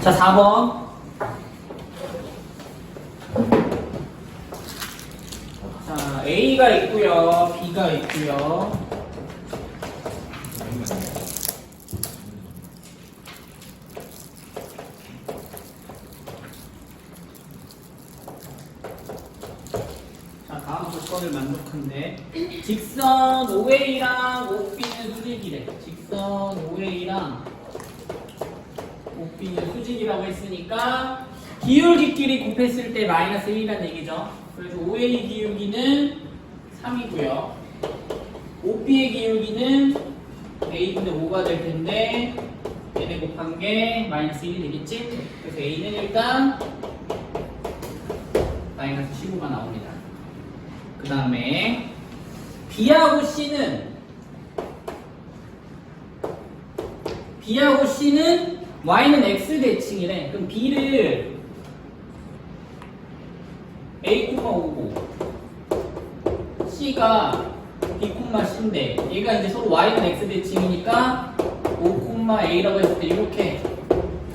자, 4번. 자, A가 있고요. B가 있고요. 자, 다음 조건을 만족한데 직선 OA랑 OB는 수직이래. 직선 OA랑 OB는 수직이라고 했으니까 기울기끼리 곱했을 때 마이너스 1이라는 얘기죠. 그래서 OA 기울기는 3이고요. OB의 기울기는 A분의 5가 될 텐데 얘네 곱한 게 마이너스 1이 되겠지? 그래서 A는 일단 마이너스 15가 나옵니다. 그 다음에 B하고 C는 Y는 X 대칭이래. 그럼 B를 A, 5고 C가 B, C인데 얘가 이제 서로 Y는 X 대칭이니까 5, A라고 했을 때 이렇게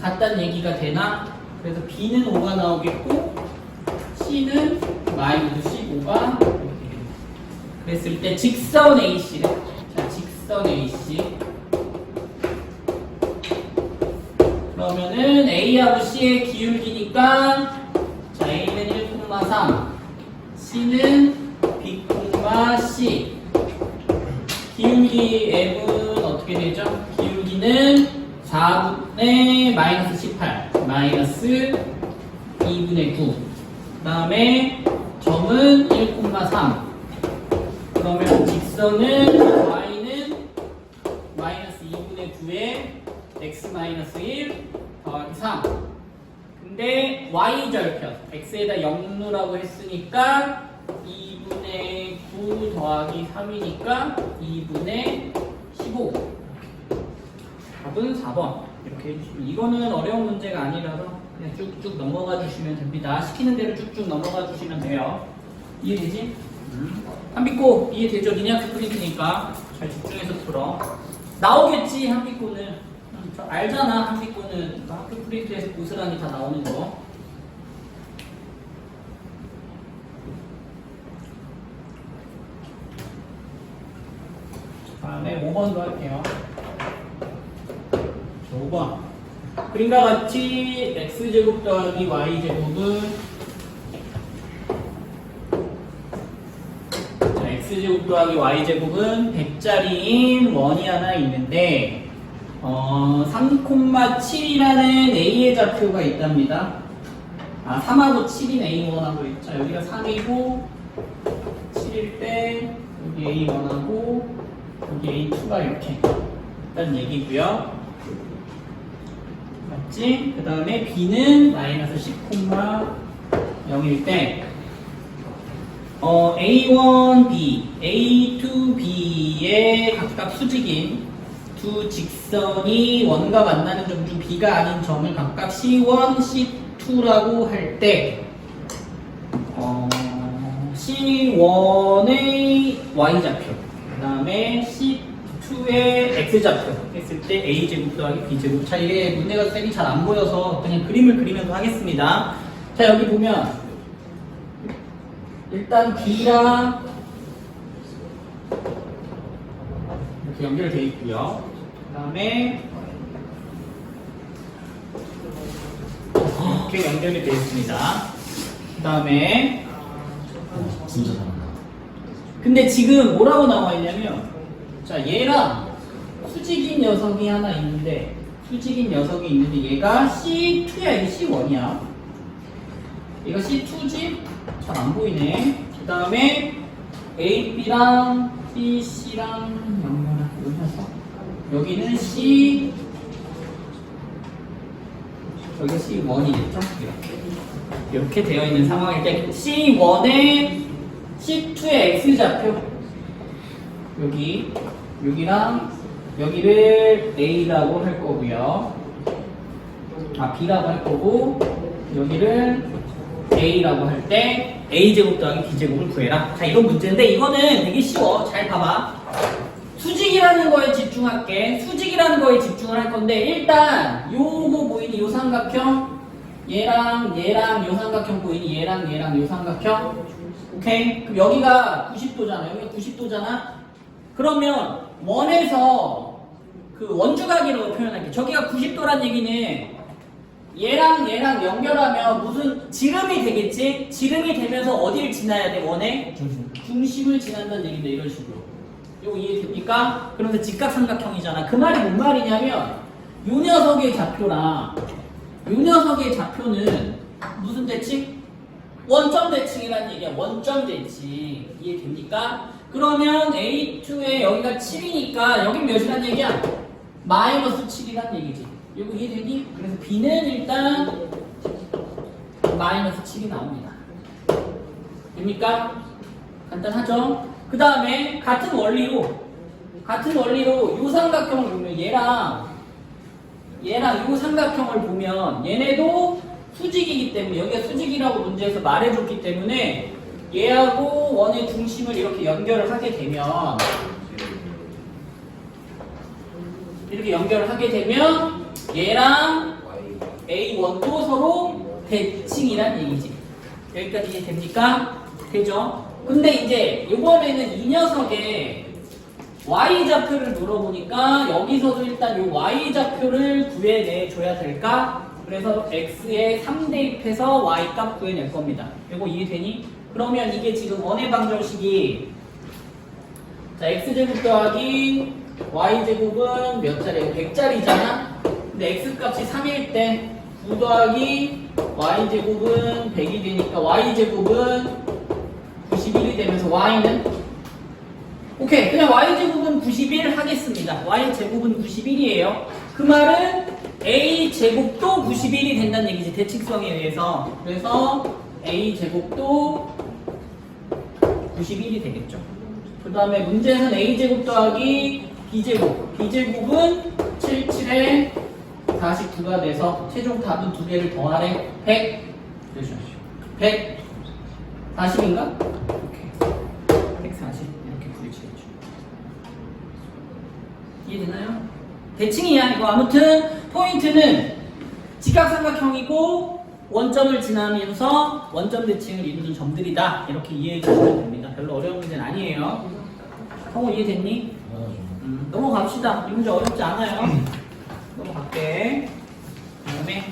같다는 얘기가 되나? 그래서 B는 5가 나오겠고 C는 마이너스 15가 그랬을 때 직선 AC를 자, 직선 AC 그러면은 A하고 C의 기울기니까 자, A는 1,3 C는 B, C 기울기 M은 어떻게 되죠? 기울기는 4분의 마이너스 18 마이너스 2분의 9 그 다음에 점은 1,3 그러면 직선은 y는 마이너스 2분의 9에 x 마이너스 1 더하기 3 근데 y절편 x에다 0 넣으라고 했으니까 2분의 9 더하기 3이니까 2분의 15 답은 4번 이렇게 해주시면 이거는 어려운 문제가 아니라서 그냥 쭉쭉 넘어가 주시면 됩니다. 시키는 대로 쭉쭉 넘어가 주시면 돼요. 이해되지? 한빛고 이해되죠? 리니어스 프린트니까 잘 집중해서 풀어. 나오겠지 한빛고는. 알잖아 한빛고는 학교 프린트에서 고스란히 다 나오는 거. 다음에 5번도 할게요. 5번 그림과 같이 x제곱 더하기 y제곱은 x제곱 더하기 y제곱은 100짜리인 원이 하나 있는데 3,7이라는 a의 좌표가 있답니다. 3하고 7인 a1하고 있죠. 여기가 3이고 7일 때 여기 a1하고 여기 a2가 이렇게 있다는 얘기고요. 맞지? 그 다음에 b는 마이너스 10,0일 때 A1B, A2B의 각각 수직인 두 직선이 원과 만나는 점 중 B가 아닌 점을 각각 C1, C2라고 할 때 C1의 Y좌표 그 다음에 C2의 X좌표 했을 때 A제곱 더하기 B제곱 자 이게 문제가 쌤이 잘 안 보여서 그냥 그림을 그리면서 하겠습니다. 자 여기 보면 일단 B랑 이렇게 연결되어 있고요. 그 다음에 이렇게 연결이 되어 있습니다. 그 다음에 진짜 잘한다. 근데 지금 뭐라고 나와 있냐면 자 얘랑 수직인 녀석이 하나 있는데 얘가 C2야 이게 C1이야. 얘가 C2지? 잘 안 보이네. 그 다음에 AB랑 BC랑 연결해서 여기는 C 여기가 C1이겠죠? 이렇게 되어 있는 상황일 때 C1의 C2의 X좌표 여기랑 여기를 A라고 할 거고요. B라고 할 거고 여기를 A라고 할 때 A제곱 더하기 B제곱을 구해라. 자 이런 문제인데 이거는 되게 쉬워. 잘 봐봐. 수직이라는 거에 집중할게. 수직이라는 거에 집중을 할 건데 일단 요거 보이니 요 삼각형 얘랑 요 삼각형 보이니? 얘랑 요 삼각형. 오케이? 그럼 여기가 90도잖아. 여기가 90도잖아. 그러면 원에서 그 원주각이라고 표현할게. 저기가 90도란 얘기는 얘랑 연결하면 무슨 지름이 되겠지? 지름이 되면서 어디를 지나야 돼? 원에? 중심을 지난다는 얘기인데 이런 식으로. 이거 이해됩니까? 그런데 직각삼각형이잖아. 그 말이 뭔 말이냐면 요 녀석의 좌표랑 요 녀석의 좌표는 무슨 대칭? 원점 대칭이라는 얘기야. 원점 대칭. 이해됩니까? 그러면 A2에 여기가 7이니까 여긴 몇이란 얘기야? 마이너스 7이란 얘기지. 이거 이해되니? 그래서 B는 일단 마이너스 7이 나옵니다. 됩니까? 간단하죠? 그 다음에 같은 원리로 요 삼각형을 보면 얘랑 요 삼각형을 보면 얘네도 수직이기 때문에 여기가 수직이라고 문제에서 말해줬기 때문에 얘하고 원의 중심을 이렇게 연결을 하게 되면 얘랑 A1도 서로 대칭이란 얘기지. 여기까지 이해됩니까? 되죠? 근데 이제 이번에는 이 녀석의 Y좌표를 물어보니까 여기서도 일단 이 Y좌표를 구해내줘야 될까? 그래서 X에 3대입해서 Y값 구해낼 겁니다. 이거 이해되니? 그러면 이게 지금 원의 방정식이 자 X제곱 더하기 Y제곱은 몇 자리예요? 100짜리잖아? 근데 X값이 3일 때 9 더하기 Y제곱은 100이 되니까 Y제곱은 91이 되면서 Y는 오케이 그냥 Y제곱은 91 하겠습니다. Y제곱은 91이에요. 그 말은 A제곱도 91이 된다는 얘기지. 대칭성에 의해서. 그래서 A제곱도 91이 되겠죠. 그 다음에 문제에서는 A제곱 더하기 B제곱. B제곱은 77에 49가 돼서 최종 답은 두 개를 더하래. 100. 140인가? 오케이. 140. 이렇게 구해지겠죠. 이해되나요? 대칭이야 이거. 아무튼 포인트는 직각삼각형이고 원점을 지나면서 원점 대칭을 이루는 점들이다. 이렇게 이해해 주시면 됩니다. 별로 어려운 문제는 아니에요. 성우 이해됐니? 넘어갑시다. 이 문제 어렵지 않아요. 넘어갈게. 그 다음에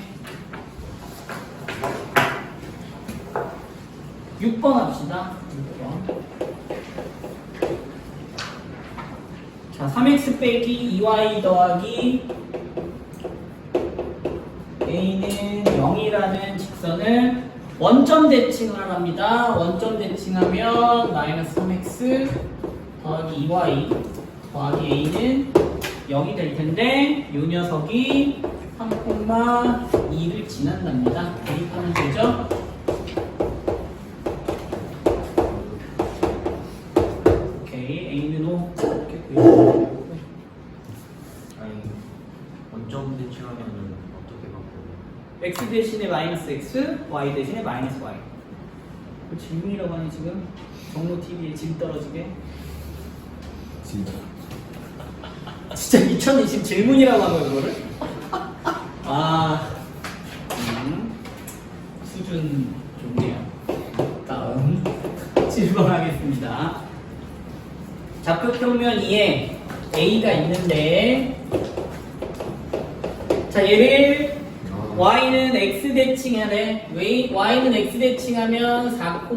6번 합시다. 6번. 자, 3x 빼기 2y 더하기 a는 0이라는 직선을 원점 대칭을 합니다. 원점 대칭하면 마이너스 3x 더하기 2y 더하기 a는 0이 될 텐데 이 녀석이 3,2를 지난답니다. 대입하면 되죠? 오케이, a는 5 이렇게 구해주세요. 아니 원점 대칭하면은 어떻게 바꿔요? x 대신에 마이너스 x, y 대신에 마이너스 y. 그 질문이라고 하니 지금 정모 TV에 질 떨어지게. 진짜 진짜 2020 질문이라고 한 거야 그거를? 아, 수준 좋네요. 다음 질문하겠습니다. 좌표 평면 2에 a가 있는데, 자 얘를 y는 x 대칭하래. y는 x 대칭하면 4,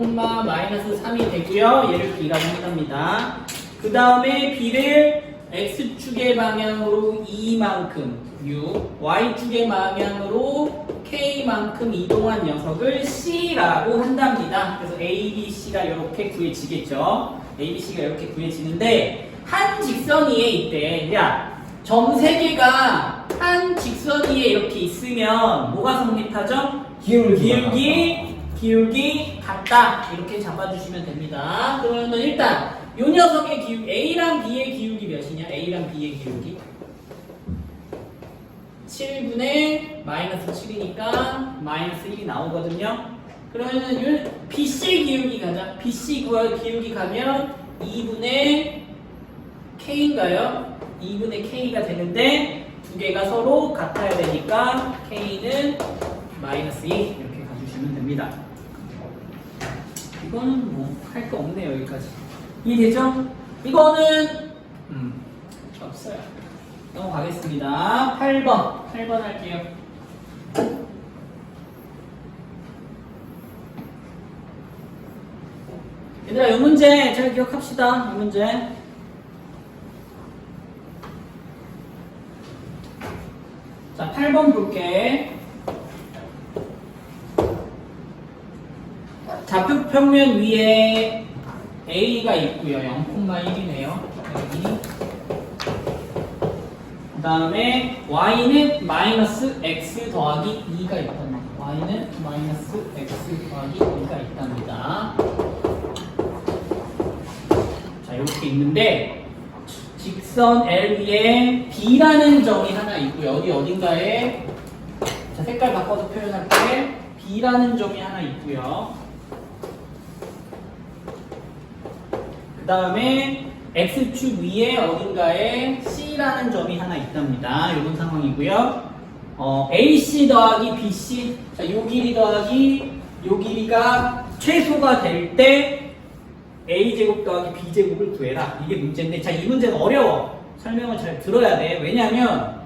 마이너스 3이 되고요. 얘를 b라고 합니다. 그 다음에 b를 x축의 방향으로 2만큼 6, y축의 방향으로 k만큼 이동한 녀석을 c라고 한답니다. 그래서 a, b, c가 이렇게 구해지겠죠. a, b, c가 이렇게 구해지는데 한 직선 위에 있대. 야, 점 3개가 한 직선 위에 이렇게 있으면 뭐가 성립하죠? 기울기 같다. 이렇게 잡아주시면 됩니다. 그러면 일단 요 녀석의 기울기, A랑 B의 기울기 몇이냐? A랑 B의 기울기 7분의 마이너스 7이니까 마이너스 1이 나오거든요. 그러면은 BC 기울기 가자. BC 기울기 가면 2분의 K인가요? 2분의 K가 되는데 두 개가 서로 같아야 되니까 K는 마이너스 2 이렇게 가주시면 됩니다. 이거는 뭐 할 거 없네요. 여기까지 이해되죠? 이거는 없어요. 넘어가겠습니다. 8번 할게요. 얘들아 이 문제 잘 기억합시다. 이 문제 자 8번 볼게. 좌표 평면 위에 A가 있고요. 0,1이네요. 여기. 그 다음에 Y는 마이너스 X 더하기 2가 있답니다. Y는 마이너스 X 더하기 2가 있답니다. 자, 이렇게 있는데 직선 L 위에 B라는 점이 하나 있고요. 어딘가에 자, 색깔 바꿔서 표현할게. B라는 점이 하나 있고요. 그 다음에 X축 위에 어딘가에 C라는 점이 하나 있답니다. 이런 상황이고요. AC 더하기 BC, 자, 요 길이 더하기 요 길이가 최소가 될 때 A제곱 더하기 B제곱을 구해라. 이게 문제인데, 자, 이 문제는 어려워. 설명을 잘 들어야 돼. 왜냐하면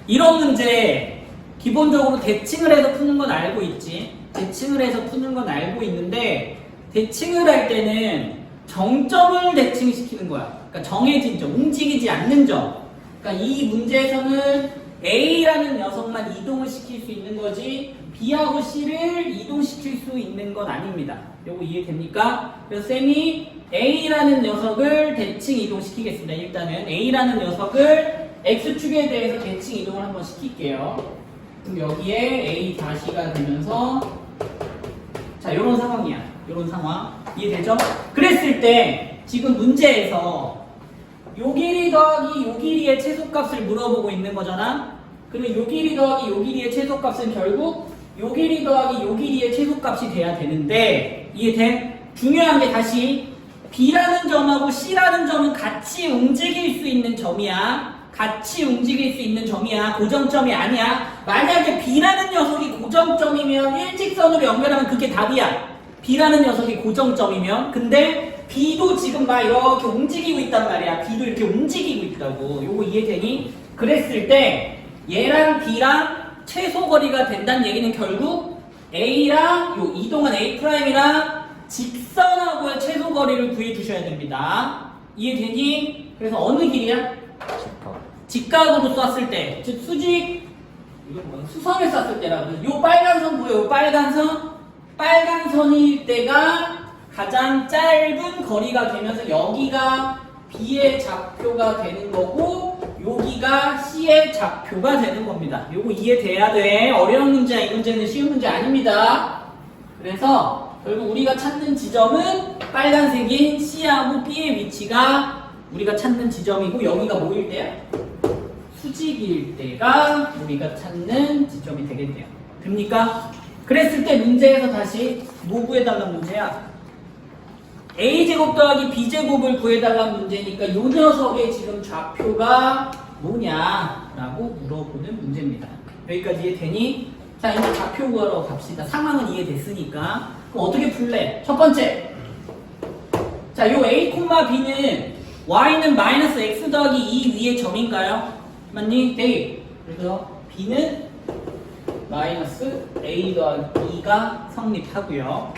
이런 문제 기본적으로 대칭을 해서 푸는 건 알고 있지. 대칭을 해서 푸는 건 알고 있는데 대칭을 할 때는 정점을 대칭시키는 거야. 그러니까 정해진 점, 움직이지 않는 점. 그러니까 이 문제에서는 A라는 녀석만 이동을 시킬 수 있는 거지 B하고 C를 이동시킬 수 있는 건 아닙니다. 요거 이해됩니까? 그래서 쌤이 A라는 녀석을 대칭 이동시키겠습니다. 일단은 A라는 녀석을 X축에 대해서 대칭 이동을 한번 시킬게요. 그럼 여기에 A 다시가 되면서 자, 요런 상황이야. 요런 상황. 이해되죠? 그랬을 때 지금 문제에서 요 길이 더하기 요 길이의 최소값을 물어보고 있는 거잖아. 그러면 요 길이 더하기 요 길이의 최소값은 결국 요 길이 더하기 요 길이의 최소값이 돼야 되는데 이해돼? 중요한 게 다시 B라는 점하고 C라는 점은 같이 움직일 수 있는 점이야. 같이 움직일 수 있는 점이야. 고정점이 아니야. 만약에 B라는 녀석이 고정점이면 일직선으로 연결하면 그게 답이야. B라는 녀석이 고정점이면. 근데 B도 지금 막 이렇게 움직이고 있단 말이야. B도 이렇게 움직이고 있다고. 요거 이해되니? 그랬을 때 얘랑 B랑 최소 거리가 된다는 얘기는 결국 A랑 요 이동한 A'이랑 직선하고의 최소 거리를 구해 주셔야 됩니다. 이해되니? 그래서 어느 길이야? 직각으로 쐈을 때, 즉 수직, 이건 뭐야? 수선을 쐈을 때라고. 요 빨간 선 보여요? 요 빨간 선? 빨간 선일 때가 가장 짧은 거리가 되면서 여기가 B의 좌표가 되는 거고 여기가 C의 좌표가 되는 겁니다. 요거 이해돼야 돼. 어려운 문제야. 이 문제는 쉬운 문제 아닙니다. 그래서 결국 우리가 찾는 지점은 빨간색인 C하고 B의 위치가 우리가 찾는 지점이고 여기가 뭐일 때야? 수직일 때가 우리가 찾는 지점이 되겠네요. 됩니까? 그랬을 때 문제에서 다시 뭐 구해달라는 문제야? A제곱 더하기 B제곱을 구해달라는 문제니까 요 녀석의 지금 좌표가 뭐냐라고 물어보는 문제입니다. 여기까지 이해되니? 자, 이제 좌표 구하러 갑시다. 상황은 이해됐으니까. 그럼 어떻게 풀래? 첫 번째. 자, 요 A, B는 Y는 마이너스 X 더하기 2 위의 점인가요? 맞니? A. 그래서 B는 마이너스 A 더하기 2가 성립하고요.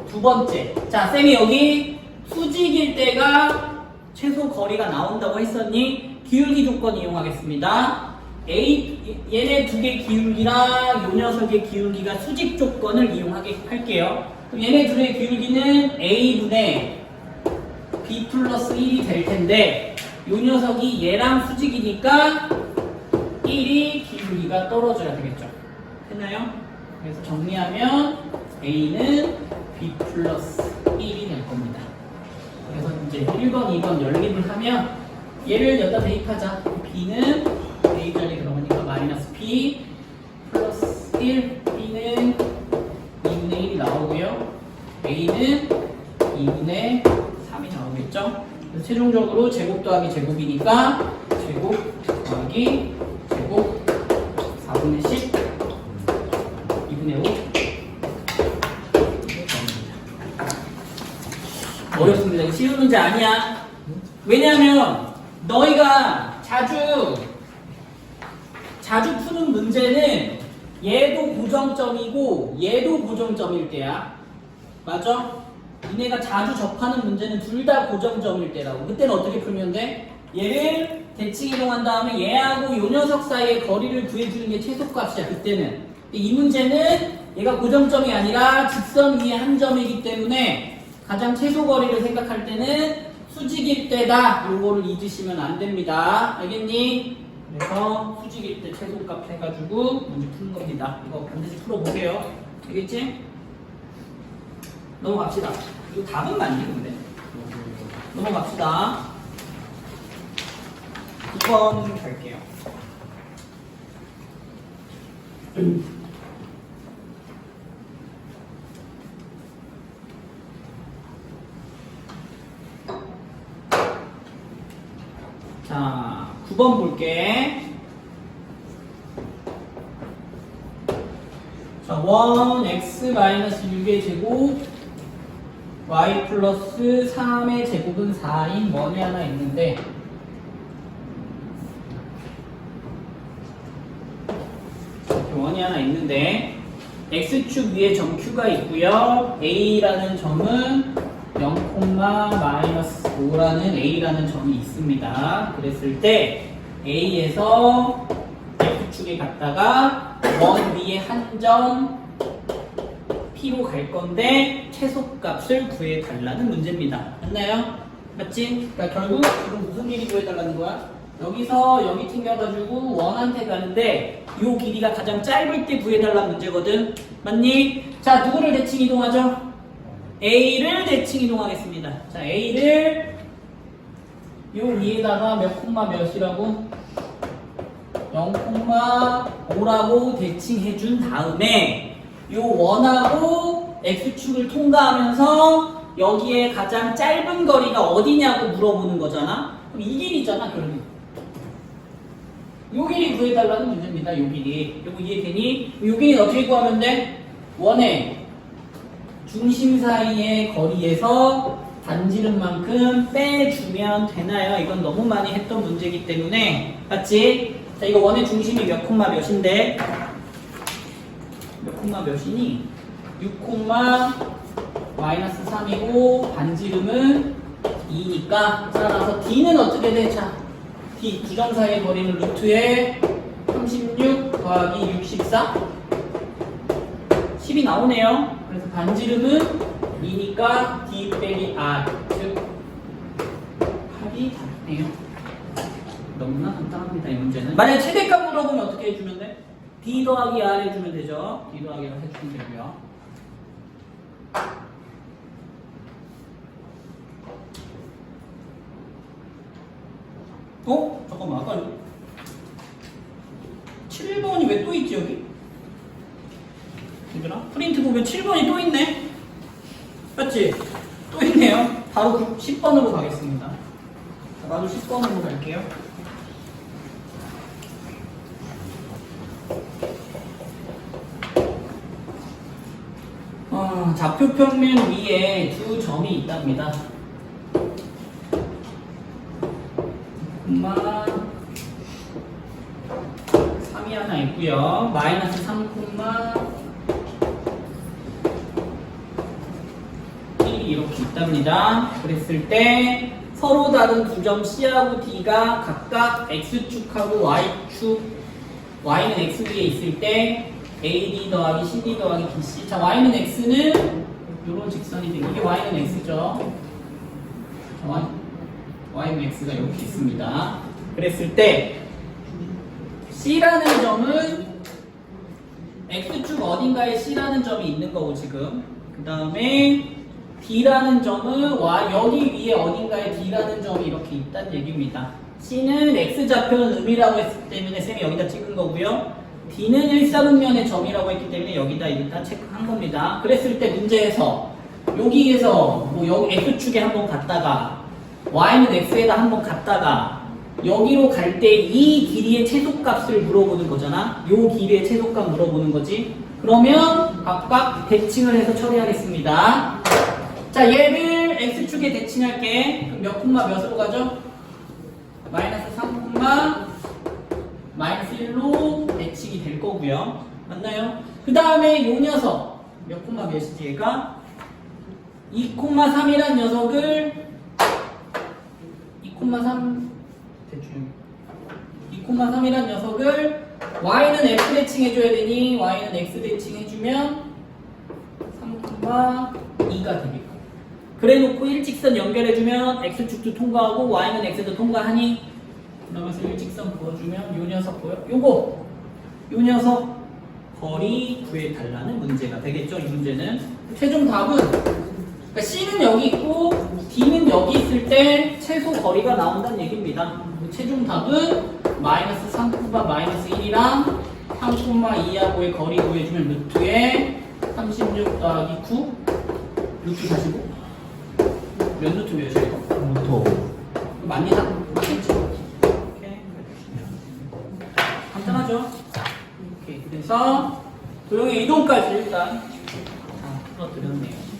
두 번째. 자, 쌤이 여기 수직일 때가 최소 거리가 나온다고 했었니? 기울기 조건 이용하겠습니다. 얘네 두 개 기울기랑 요 녀석의 기울기가 수직 조건을 이용하게 할게요. 그럼 얘네 둘의 기울기는 A분의 B 플러스 1이 될 텐데 요 녀석이 얘랑 수직이니까 1이 기울기가 떨어져야 되겠죠. 됐나요? 그래서 정리하면 A는 B 플러스 1이 될 겁니다. 그래서 이제 1번, 2번 연립을 하면 얘를 여기다 대입하자. B는 A 자리 들어가니까 마이너스 B 플러스 1, B는 2분의 1이 나오고요. A는 2분의 3이 나오겠죠. 그래서 최종적으로 제곱 더하기 제곱이니까 제곱 더하기 여기 제곱 4분의 10 2분의 5 어렵습니다. 이거 쉬운 문제 아니야. 왜냐하면 너희가 자주 푸는 문제는 얘도 고정점이고 얘도 고정점일 때야. 맞아? 니네가 자주 접하는 문제는 둘 다 고정점일 때라고. 그때는 어떻게 풀면 돼? 얘를 대칭 이동한 다음에 얘하고 요 녀석 사이의 거리를 구해주는 게 최소값이야. 그때는. 이 문제는 얘가 고정점이 아니라 직선 위에 한 점이기 때문에 가장 최소 거리를 생각할 때는 수직일 때다. 요거를 잊으시면 안 됩니다. 알겠니? 그래서 수직일 때 최소값 해가지고 문제 푸는 겁니다. 이거 반드시 풀어보세요. 알겠지? 넘어갑시다. 이거 답은 맞니 근데? 넘어갑시다. 9번 갈게요. 자, 9번 볼게. 자, 1x-6의 제곱 y 플러스 3의 제곱은 4인 원이 하나 있는데 이렇게 원이 하나 있는데 x축 위에 점 q가 있고요. a라는 점은 0,-5라는 a라는 점이 있습니다. 그랬을 때 a에서 f축에 갔다가 원 위에 한 점 p로 갈 건데 최소값을 구해달라는 문제입니다. 맞나요? 맞지? 그러니까 결국 지금 무슨 길이 구해달라는 거야? 여기서 여기 튕겨가지고 원한테 가는데 이 길이가 가장 짧을 때 구해달라는 문제거든. 맞니? 자, 누구를 대칭 이동하죠? A를 대칭 이동하겠습니다. 자, A를 요 위에다가 몇 콤마 몇이라고? 0,5라고 대칭해준 다음에 요 원하고 X축을 통과하면서 여기에 가장 짧은 거리가 어디냐고 물어보는 거잖아? 그럼 이 길이잖아, 결국. 요 길이 구해달라는 문제입니다, 요 길이. 요거 이해되니? 요 길이 어떻게 구하면 돼? 원의 중심 사이의 거리에서 반지름만큼 빼주면 되나요? 이건 너무 많이 했던 문제이기 때문에. 맞지? 자, 이거 원의 중심이 몇 콤마 몇인데? 몇 콤마 몇이니? 6 콤마 마이너스 3이고 반지름은 2니까 따라서 D는 어떻게 돼? 자, D 두 점 사이의 거리는 루트에 36 더하기 64 10이 나오네요. 그래서 반지름은 2니까 D 빼기 R 즉 8이 답이네요. 너무나 간단합니다, 이 문제는. 만약에 최대값 물어보면 어떻게 해주면 돼? D 더하기 R 해주면 되죠. D 더하기 R 해주면 되고요. 잠깐만, 아까 7번이 왜 또 있지 여기? 얘들아, 프린트 보면 7번이 또 있네? 맞지? 또 있네요. 바로 10번으로 가겠습니다. 자, 나도 10번으로 갈게요. 좌표 평면 위에 두 점이 있답니다. 3이 하나 있고요. 마이너스 3, 1이 이렇게 있답니다. 그랬을 때 서로 다른 두 점 C하고 D가 각각 X축하고 Y축, Y는 X 위에 있을 때 AD 더하기 CD 더하기 BC. 자, Y는 X는 이런 직선이 되고, 이게 Y는 X죠. 자, Y는 X가 이렇게 있습니다. 그랬을 때 C라는 점은 X축 어딘가에 C라는 점이 있는 거고 지금. 그 다음에 D라는 점은 여기 위에 어딘가에 D라는 점이 이렇게 있다는 얘기입니다. C는 X좌표는 음이라고 했기 때문에 쌤이 여기다 찍은 거고요. D는 일사분면의 점이라고 했기 때문에 여기다 일단 체크한 겁니다. 그랬을 때 문제에서 여기에서 뭐 여기 X축에 한번 갔다가 Y는 X에다 한번 갔다가 여기로 갈 때 이 길이의 최소값을 물어보는 거잖아. 요 길이의 최소값 물어보는 거지. 그러면 각각 대칭을 해서 처리하겠습니다. 자, 얘를 x축에 대칭할게. 그럼 몇 콤마 몇으로 가죠? 마이너스 3 콤마 마이너스 1로 대칭이 될 거고요. 맞나요? 그 다음에 요 녀석 몇 콤마 몇이지 얘가? 2,3이란 녀석을 2,3 대충 2,3이란 녀석을 y는 x 대칭 해줘야 되니 y는 x 대칭 해주면 3,2가 되니까 그래 놓고 일직선 연결해주면 x축도 통과하고 y는 x도 통과하니 그러면서 일직선 그어주면 요 녀석 보여? 요 녀석 거리 구해달라는 문제가 되겠죠. 이 문제는 최종 답은 그러니까 C는 여기 있고 D는 여기 있을 때 최소 거리가 나온다는 얘기입니다. 최종 답은 마이너스 3, 마이너스 1이랑 3,2하고의 거리 구해주면 루트에 36 더하기 9 루트 45 몇 루트 몇이에요? 토 맞니다? 맞겠죠? 이렇게 간단하죠? 오케이. 그래서 도형의 이동까지 일단 다 풀어드렸네요.